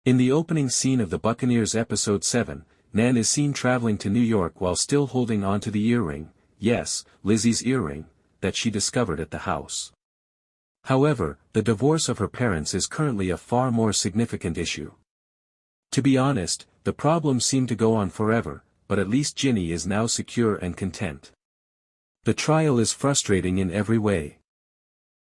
In the opening scene of the Buccaneers episode 7, Nan is seen traveling to New York while still holding on to the earring, yes, Lizzy's earring, that she discovered at the house. However, the divorce of her parents is currently a far more significant issue. To be honest, the problems seem to go on forever, but at least Jinny is now secure and content. The trial is frustrating in every way.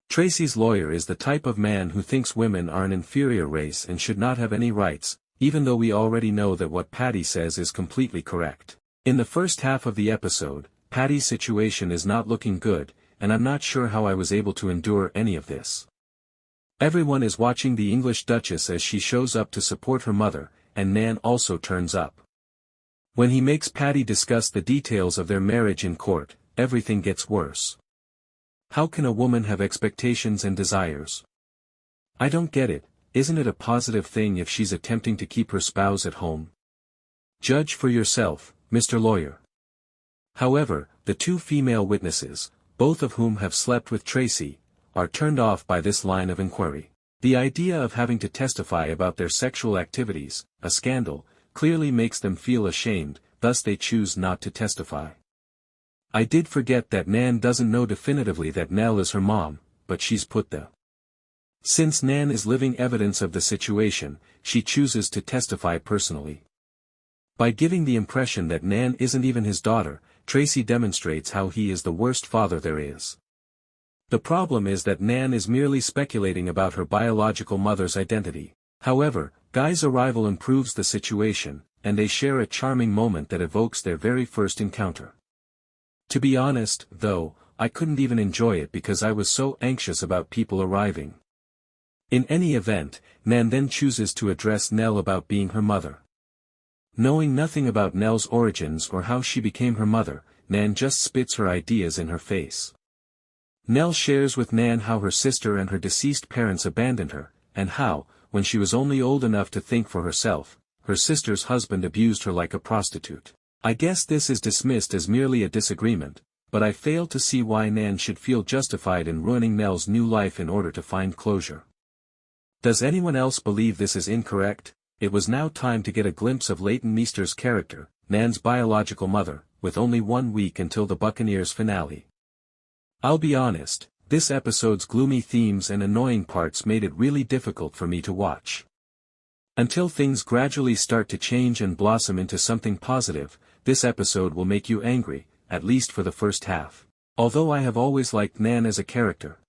Tracy's lawyer is the type of man who thinks women are an inferior race and should not have any rights, even though we already know that what Patti says is completely correct. In the first half of the episode, Patti's situation is not looking good, and I'm not sure how I was able to endure any of this. Everyone is watching the English Duchess as she shows up to support her mother, and Nan also turns up. When he makes Patti discuss the details of their marriage in court, everything gets worse. How can a woman have expectations and desires? I don't get it. Isn't it a positive thing if she's attempting to keep her spouse at home? Judge for yourself, Mr. Lawyer. However, the two female witnesses, both of whom have slept with Tracy, are turned off by this line of inquiry. The idea of having to testify about their sexual activities, a scandal, clearly makes them feel ashamed, thus they choose not to testify. I did forget that Nan doesn't know definitively that Nell is her mom, but she's put the. Since Nan is living evidence of the situation, she chooses to testify personally. By giving the impression that Nan isn't even his daughter, Tracy demonstrates how he is the worst father there is. The problem is that Nan is merely speculating about her biological mother's identity. However, Guy's arrival improves the situation, and they share a charming moment that evokes their very first encounter. To be honest, though, I couldn't even enjoy it because I was so anxious about people arriving. In any event, Nan then chooses to address Nell about being her mother. Knowing nothing about Nell's origins or how she became her mother, Nan just spits her ideas in her face. Nell shares with Nan how her sister and her deceased parents abandoned her, and how, when she was only old enough to think for herself, her sister's husband abused her like a prostitute. I guess this is dismissed as merely a disagreement, but I fail to see why Nan should feel justified in ruining Nell's new life in order to find closure. Does anyone else believe this is incorrect? It was now time to get a glimpse of Leighton Meester's character, Nan's biological mother, with only 1 week until the Buccaneers finale. I'll be honest, this episode's gloomy themes and annoying parts made it really difficult for me to watch. Until things gradually start to change and blossom into something positive, this episode will make you angry, at least for the first half. Although I have always liked Nan as a character,